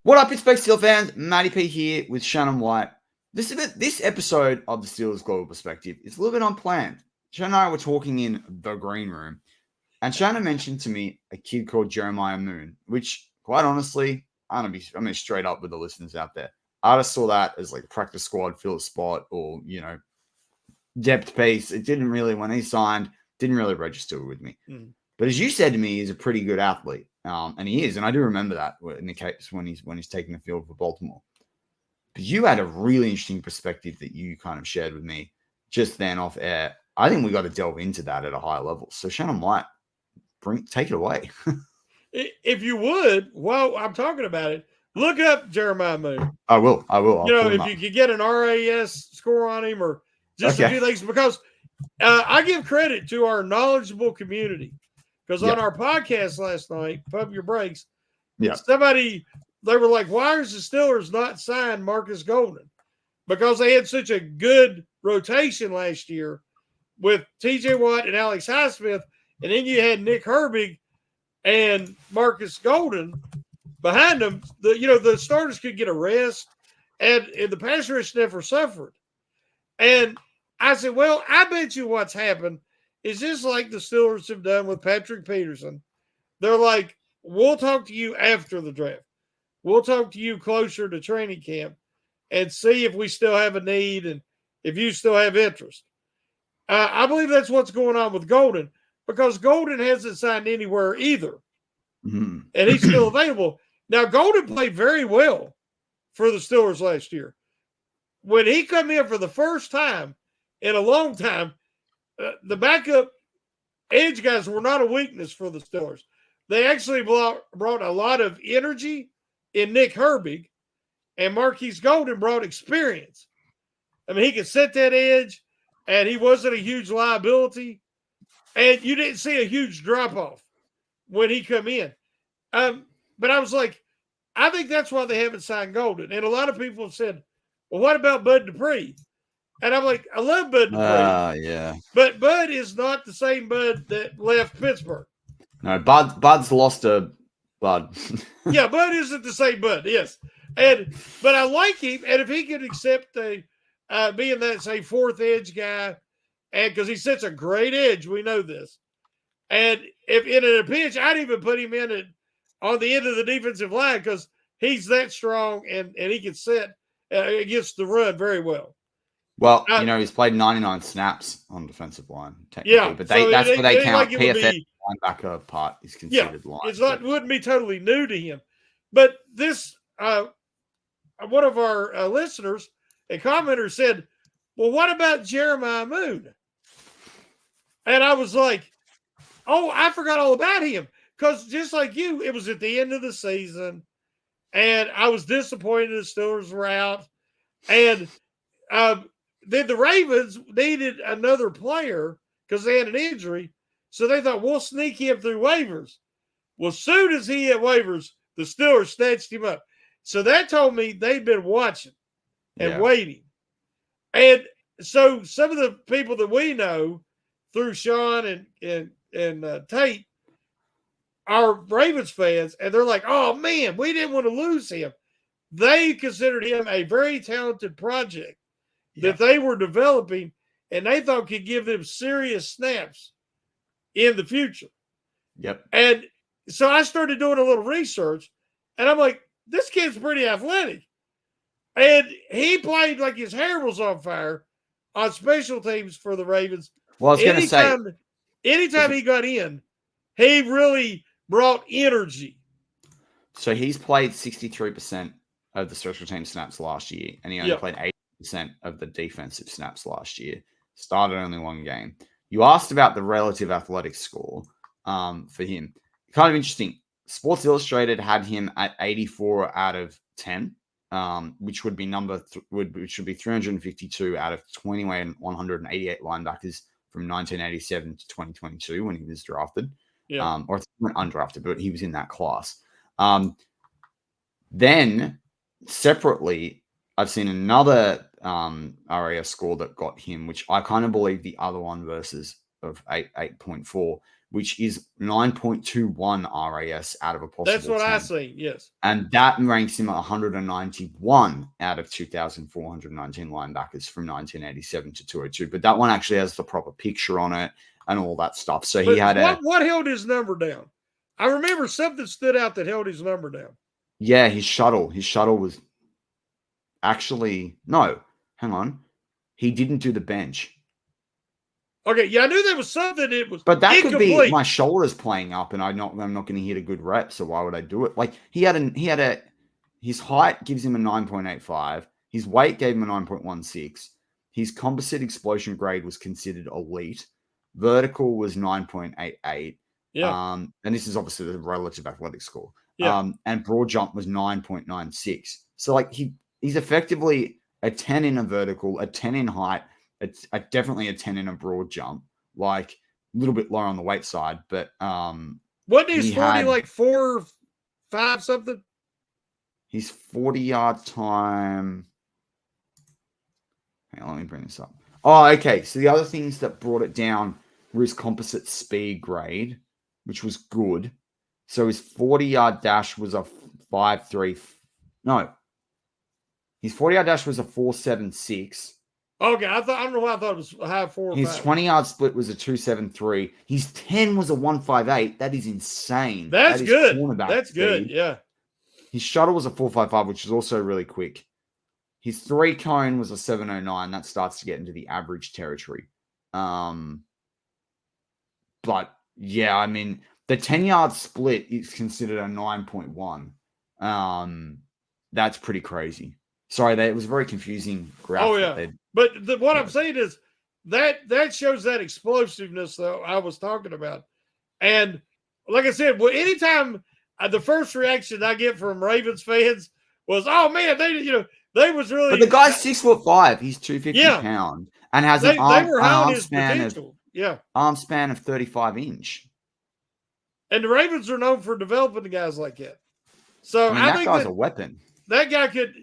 What up, Pittsburgh Steelers fans? Matty P here with Shannon White. This episode of the Steelers Global Perspective is a little bit unplanned. Shannon and I were talking in the green room, and Shannon mentioned to me a kid called Jeremiah Moon, which, quite honestly, I'm going to be straight up with the listeners out there. I just saw that as like practice squad, fill a spot, or, depth piece. It didn't really, when he signed, didn't really register with me. But as you said to me, he's a pretty good athlete. And he is, and I do remember that in the case when he's taking the field for Baltimore. But you had a really interesting perspective that you kind of shared with me just then off air. I think we got to delve into that at a higher level. So Shannon White, take it away. If you would, while I'm talking about it, look up Jeremiah Moon. I will. If you could get an RAS score on him or just a few things, because I give credit to our knowledgeable community. Because on our podcast last night, Pump Your Brakes, they were like, why is the Steelers not signed Marcus Golden? Because they had such a good rotation last year with TJ Watt and Alex Highsmith, and then you had Nick Herbig and Marcus Golden behind them. The starters could get a rest, and the pass rush never suffered. And I said, well, I bet you what's happened is just like the Steelers have done with Patrick Peterson. They're like, we'll talk to you after the draft. We'll talk to you closer to training camp and see if we still have a need and if you still have interest. I believe that's what's going on with Golden, because Golden hasn't signed anywhere either. Mm-hmm. And he's still available. Now, Golden played very well for the Steelers last year. When he come in for the first time in a long time, the backup edge guys were not a weakness for the Steelers. They actually brought a lot of energy in Nick Herbig, and Marquise Golden brought experience. I mean, he could set that edge, and he wasn't a huge liability, and you didn't see a huge drop-off when he come in. But I was like, I think that's why they haven't signed Golden. And a lot of people have said, well, what about Bud Dupree? And I'm like, I love Bud Dupree. Yeah. But Bud is not the same Bud that left Pittsburgh. No, Bud's lost a Bud. Yeah, Bud isn't the same Bud, yes. But I like him, and if he could accept being that, say, fourth edge guy, and because he sets a great edge, we know this. And if in a pinch, I'd even put him on the end of the defensive line because he's that strong and he can set against the run very well. Well, he's played 99 snaps on defensive line, technically, but that's where they count PFF linebacker part is considered line. It wouldn't be totally new to him. But this, one of our listeners, a commenter said, well, what about Jeremiah Moon? And I was like, oh, I forgot all about him. Because just like you, it was at the end of the season, and I was disappointed the Steelers were out. And then the Ravens needed another player because they had an injury. So they thought, we'll sneak him through waivers. Well, as soon as he hit waivers, the Steelers snatched him up. So that told me they'd been watching and waiting. And so some of the people that we know through Sean and Tate are Ravens fans, and they're like, oh, man, we didn't want to lose him. They considered him a very talented project that they were developing, and they thought could give them serious snaps in the future. Yep. And so I started doing a little research, and I'm like, this kid's pretty athletic. And he played like his hair was on fire on special teams for the Ravens. Well, I was going to say, anytime he got in, he really brought energy. So he's played 63% of the special team snaps last year, and he only played 80% of the defensive snaps last year. Started only one game. You asked about the relative athletic score for him. Kind of interesting. Sports Illustrated had him at 84 out of 10, which would be which would be 352 out of 188 linebackers from 1987 to 2022 when he was drafted. Yeah. Or undrafted, but he was in that class. Then separately, I've seen another RAS score that got him, which I kind of believe the other one versus of 8.4 which is 9.21 RAS out of a possible That's what 10. I see. Yes. And that ranks him at 191 out of 2,419 linebackers from 1987 to 202. But that one actually has the proper picture on it and all that stuff. So he had what held his number down? I remember something stood out that held his number down. Yeah, his shuttle. His shuttle was actually no. Hang on, he didn't do the bench. Okay, yeah, I knew there was something. It was, but that incomplete. Could be my shoulders playing up, and I'm not going to hit a good rep. So why would I do it? Like his height gives him a 9.85. His weight gave him a 9.16. His composite explosion grade was considered elite. Vertical was 9.88. Yeah. And this is obviously the relative athletic score. Yeah. And broad jump was 9.96. So like he's effectively a 10 in a vertical, a 10 in height, it's definitely a 10 in a broad jump, like a little bit lower on the weight side, but wasn't his 40 like 4, 5 something? His 40-yard time. Hang on, let me bring this up. Oh, okay. So the other things that brought it down were his composite speed grade, which was good. So his 40-yard dash was a 5.3. No. His 40-yard dash was a 4.76. Okay, I don't know why I thought it was a high 4 or His 20-yard split was a 2.73. His 10 was a 1.58. That is insane. That's good. That's speed. Good, yeah. His shuttle was a 4.55, which is also really quick. His 3-cone was a 7.09. That starts to get into the average territory. But, yeah, I mean, the 10-yard split is considered a 9.1. That's pretty crazy. Sorry, it was a very confusing graph. Oh, yeah. But what I'm saying is that shows that explosiveness, though, I was talking about. And like I said, well, anytime the first reaction I get from Ravens fans was, oh, man, they was really. But the guy's 6'5". He's 250 pound and has an arm span of 35 inch. And the Ravens are known for developing the guys like that. So I think that guy's a weapon. That guy could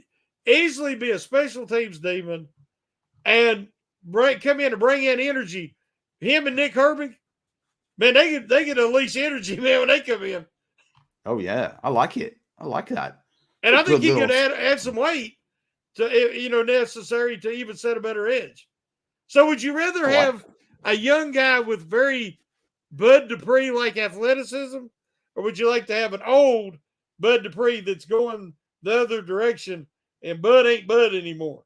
easily be a special teams demon and come in and bring in energy. Him and Nick Herbig, man, they could unleash energy, man, when they come in. Oh, yeah. I like it. I like that. And I think he could add some weight to, necessary to even set a better edge. So would you rather have a young guy with very Bud Dupree-like athleticism, or would you like to have an old Bud Dupree that's going the other direction and Bud ain't Bud anymore?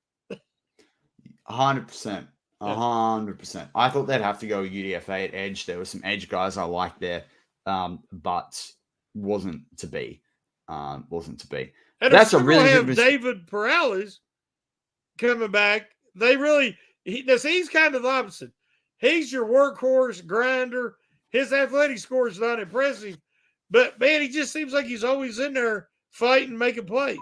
100%. 100%. I thought they'd have to go UDFA at edge. There were some edge guys I liked there, but wasn't to be. Wasn't to be. And that's a really good. David Perales coming back. He's kind of the opposite. He's your workhorse grinder. His athletic score is not impressive, but man, he just seems like he's always in there fighting, making plays.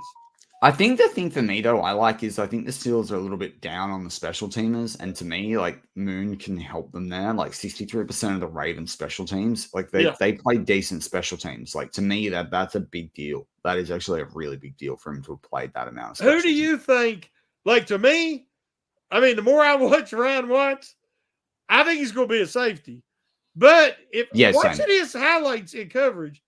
I think the thing for me, though, I think the Steelers are a little bit down on the special teamers. And to me, like, Moon can help them there. Like 63% of the Ravens special teams, like they play decent special teams. Like, to me, that's a big deal. That is actually a really big deal for him to have played that amount of special Who do you think, like, to me, I mean, the more I watch Ryan Watts, I think he's going to be a safety. But watching his highlights in coverage,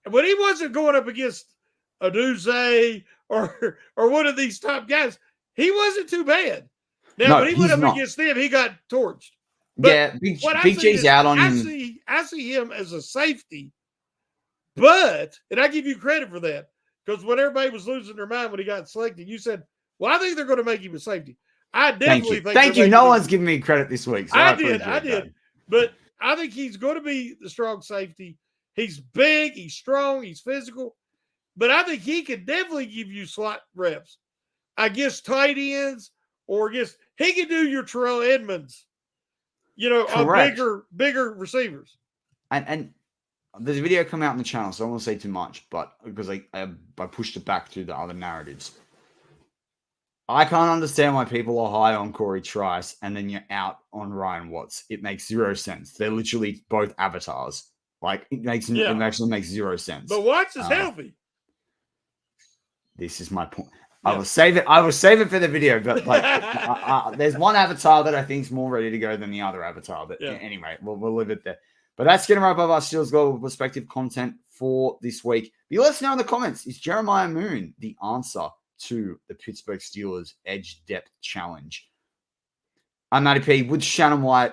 when he wasn't going up against a Duze or one of these top guys, he wasn't too bad. Now, when he went up against them, he got torched. But Big G's out on him. I see him as a safety, and I give you credit for that, because when everybody was losing their mind when he got selected, you said, well, I think they're going to make him a safety. I definitely think. Thank you. No one's giving me credit this week. So I did. But I think he's going to be the strong safety. He's big, he's strong, he's physical. But I think he could definitely give you slot reps. I guess tight ends, or he can do your Terrell Edmonds, on bigger receivers. And there's a video coming out on the channel, so I don't want to say too much, but because I pushed it back through the other narratives. I can't understand why people are high on Corey Trice and then you're out on Ryan Watts. It makes zero sense. They're literally both avatars. Like, it actually makes zero sense. But Watts is healthy. This is my point. Yeah. I will save it for the video, but there's one avatar that I think is more ready to go than the other avatar. But anyway, we'll leave it there. But that's going to wrap up our Steelers Global Perspective content for this week. But let us know in the comments, is Jeremiah Moon the answer to the Pittsburgh Steelers Edge Depth Challenge? I'm Matty P with Shannon White.